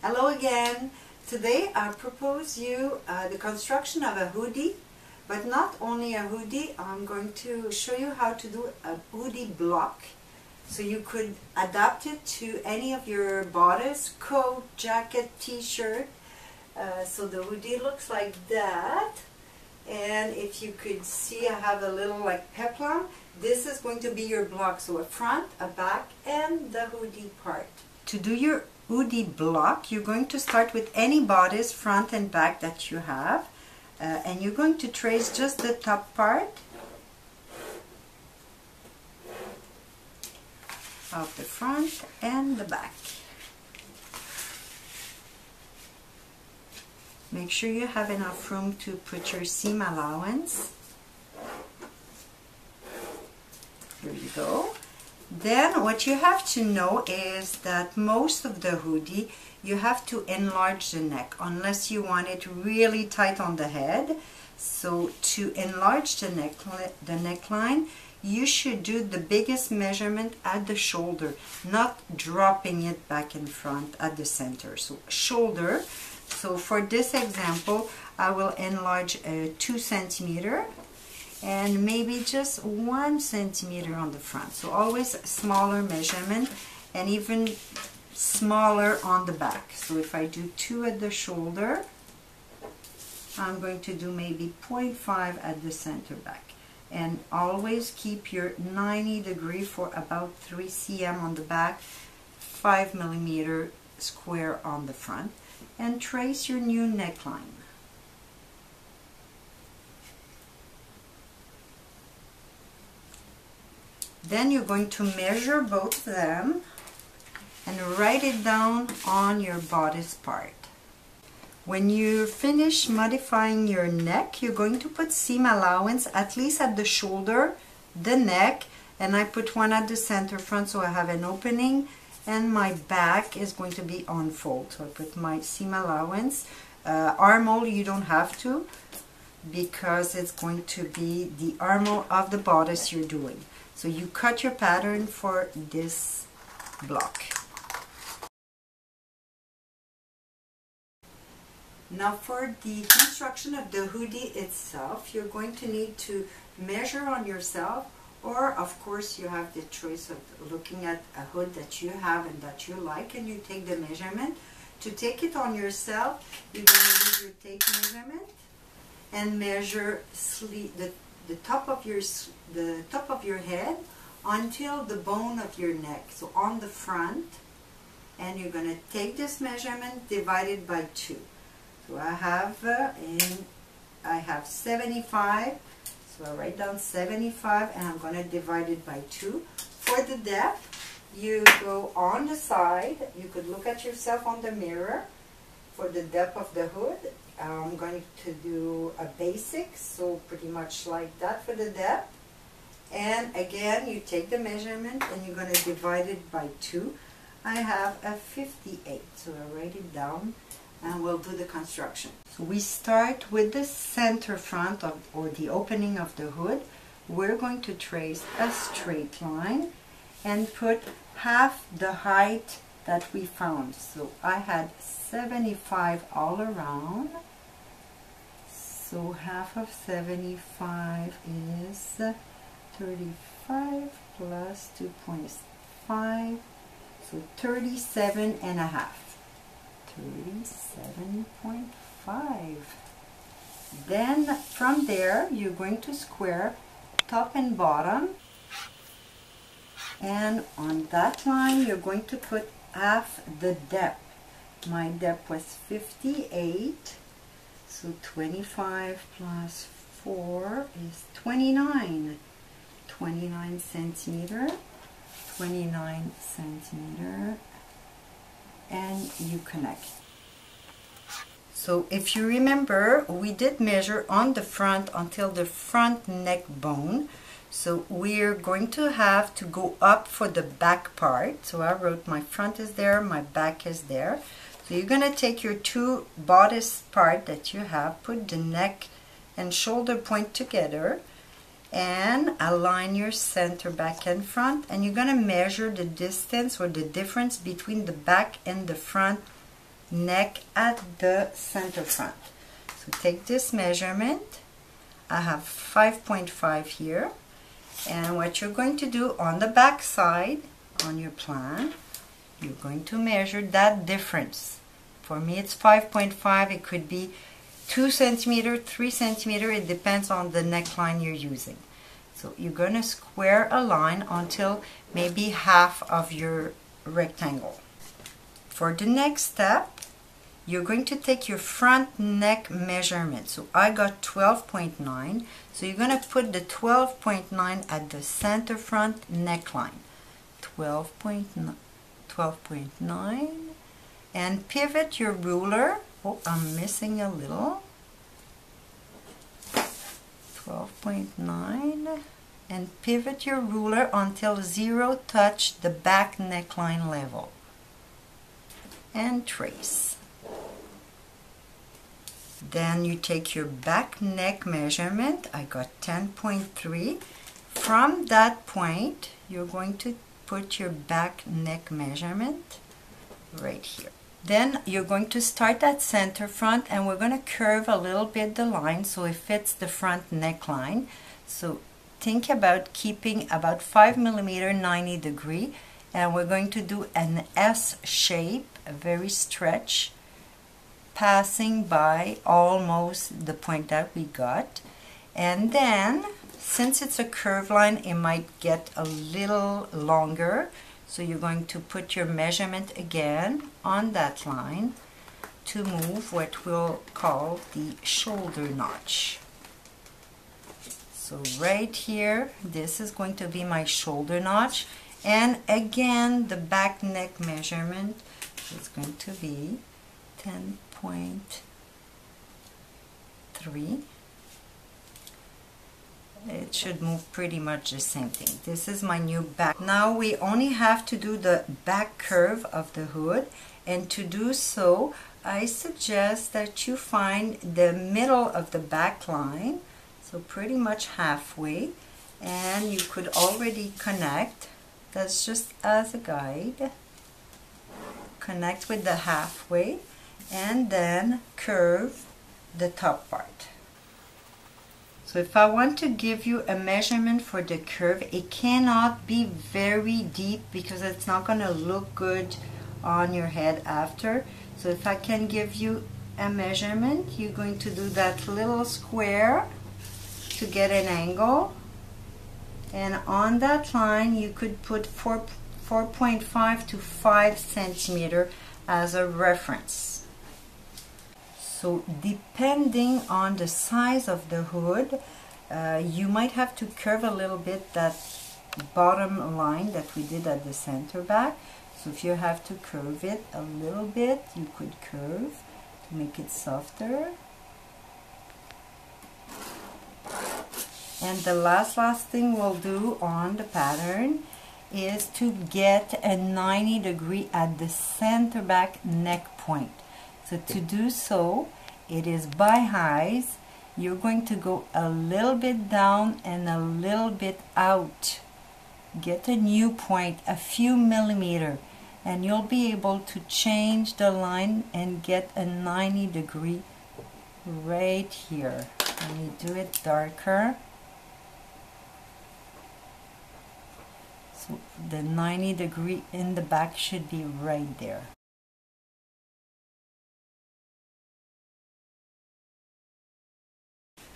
Hello again. Today I propose you the construction of a hoodie, but not only a hoodie. I'm going to show you how to do a hoodie block, so you could adapt it to any of your bodice, coat, jacket, t-shirt. So the hoodie looks like that, and if you could see, I have a little like peplum. This is going to be your block, so a front, a back, and the hoodie part. To do your hoodie block, you're going to start with any bodice, front and back, that you have, and you're going to trace just the top part of the front and the back. Make sure you have enough room to put your seam allowance. Here you go. Then what you have to know is that most of the hoodie you have to enlarge the neck unless you want it really tight on the head. So to enlarge the neckline, you should do the biggest measurement at the shoulder, not dropping it back in front at the center. So shoulder. So for this example, I will enlarge 2 centimeters. And maybe just 1 centimeter on the front. So always smaller measurement, and even smaller on the back. So if I do 2 at the shoulder, I'm going to do maybe 0.5 at the center back. And always keep your 90 degree for about 3 cm on the back, 5 millimeter square on the front, and trace your new neckline. Then you're going to measure both of them and write it down on your bodice part. When you finish modifying your neck, you're going to put seam allowance at least at the shoulder, the neck, and I put 1 at the center front so I have an opening, and my back is going to be on fold. So I put my seam allowance. Armhole you don't have to, because it's going to be the armhole of the bodice you're doing. So you cut your pattern for this block. Now for the construction of the hoodie itself, you're going to need to measure on yourself, or of course you have the choice of looking at a hood that you have and that you like, and you take the measurement. To take it on yourself, you're going to use your tape measurement and measure the top of your head until the bone of your neck, so on the front, and you're going to take this measurement, divide it by 2. So I have 75, so I write down 75 and I'm going to divide it by 2. For the depth, you go on the side. You could look at yourself on the mirror. For the depth of the hood, I'm going to do a basic, so pretty much like that for the depth. And again, you take the measurement and you're going to divide it by 2. I have a 58, so I write it down and we'll do the construction. So we start with the center front or the opening of the hood. We're going to trace a straight line and put half the height that we found. So I had 75 all around. So half of 75 is 35 plus 2.5, so 37 and a half. 37.5. Then from there you're going to square top and bottom, and on that line you're going to put half the depth. My depth was 58. So 25 plus 4 is 29. 29 centimeter, 29 centimeter, and you connect. So if you remember, we did measure on the front until the front neck bone. So we're going to have to go up for the back part. So I wrote my front is there, my back is there. So you're going to take your 2 bodice part that you have, put the neck and shoulder point together, and align your center back and front, and you're going to measure the distance or the difference between the back and the front neck at the center front. So take this measurement. I have 5.5 here, and what you're going to do on the back side on your plan, you're going to measure that difference. For me it's 5.5. It could be 2 centimeter, 3 centimeter. It depends on the neckline you're using. So you're going to square a line until maybe half of your rectangle. For the next step, you're going to take your front neck measurement. So I got 12.9. So you're going to put the 12.9 at the center front neckline. 12.9, and pivot your ruler. Oh, I'm missing a little. 12.9, and pivot your ruler until 0 touch the back neckline level, and trace. Then you take your back neck measurement. I got 10.3. From that point you're going to put your back neck measurement right here. Then you're going to start at center front, and we're going to curve a little bit the line so it fits the front neckline. So think about keeping about 5 millimeter 90 degree, and we're going to do an S shape, a very stretch, passing by almost the point that we got. And then since it's a curved line, it might get a little longer. So you're going to put your measurement again on that line to move what we'll call the shoulder notch. So right here, this is going to be my shoulder notch. And again, the back neck measurement is going to be 10.3. It should move pretty much the same thing. This is my new back. Now we only have to do the back curve of the hood, and to do so I suggest that you find the middle of the back line, so pretty much halfway, and you could already connect. That's just as a guide. Connect with the halfway and then curve the top part. So if I want to give you a measurement for the curve, it cannot be very deep because it's not going to look good on your head after. So if I can give you a measurement, you're going to do that little square to get an angle. And on that line, you could put 4.5 to 5 centimeter as a reference. So depending on the size of the hood, you might have to curve a little bit that bottom line that we did at the center back. So if you have to curve it a little bit, you could curve to make it softer. And the last thing we'll do on the pattern is to get a 90 degree at the center back neck point. So to do so, it is by highs. You're going to go a little bit down and a little bit out. Get a new point, a few millimeter, and you'll be able to change the line and get a 90 degree right here. Let me do it darker. So the 90 degree in the back should be right there.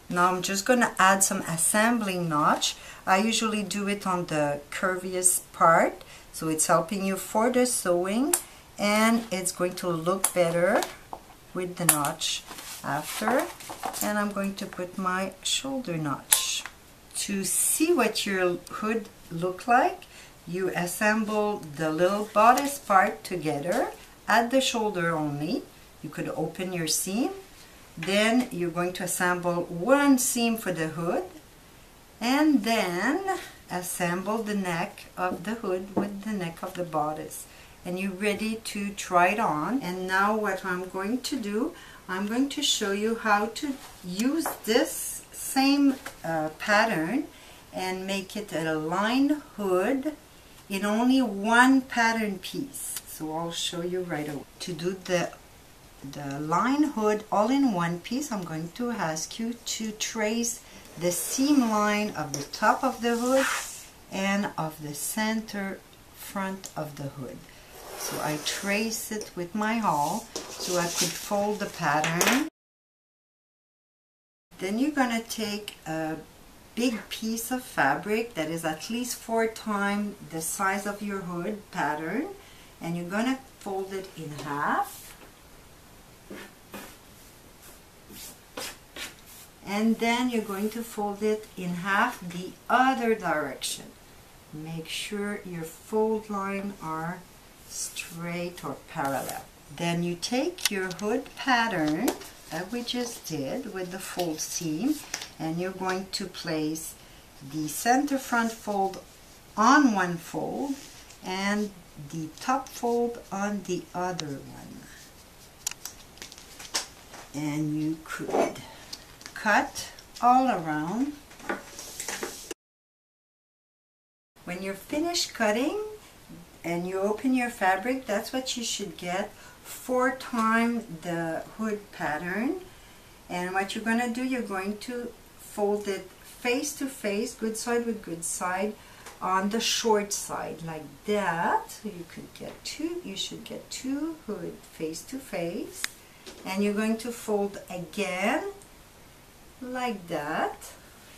Now I'm just going to add some assembling notch. I usually do it on the curviest part, so it's helping you for the sewing, and it's going to look better with the notch after. And I'm going to put my shoulder notch. To see what your hood look like, you assemble the little bodice part together at the shoulder only. You could open your seam. Then you're going to assemble one seam for the hood, and then assemble the neck of the hood with the neck of the bodice. And you're ready to try it on. And now what I'm going to do, I'm going to show you how to use this same pattern and make it a lined hood in only one pattern piece. So I'll show you right away. To do the the line hood all in one piece, I'm going to ask you to trace the seam line of the top of the hood and of the center front of the hood. So I trace it with my awl so I could fold the pattern. Then you're going to take a big piece of fabric that is at least 4 times the size of your hood pattern, and you're going to fold it in half. And then you're going to fold it in half the other direction. Make sure your fold lines are straight or parallel. Then you take your hood pattern that we just did with the fold seam, and you're going to place the center front fold on one fold and the top fold on the other one. And you could cut all around. When you're finished cutting and you open your fabric, that's what you should get, 4 times the hood pattern. And what you're going to do, you're going to fold it face to face, good side with good side, on the short side like that. So you could get 2, you should get 2 hood face to face, and you're going to fold again like that.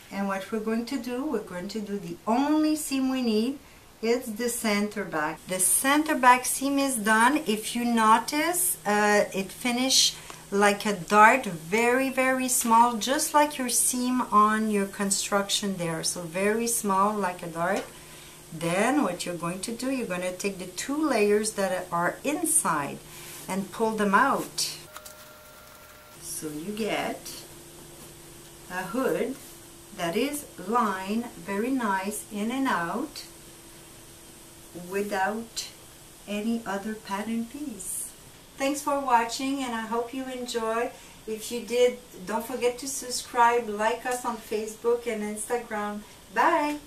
And what we're going to do, the only seam we need is the center back. The center back seam is done. If you notice, it finished like a dart, very, very small, just like your seam on your construction there. So very small, like a dart. Then what you're going to do, you're going to take the 2 layers that are inside and pull them out. So you get a hood that is lined very nice in and out without any other pattern piece. Thanks for watching, and I hope you enjoy. If you did, don't forget to subscribe, like us on Facebook and Instagram. Bye!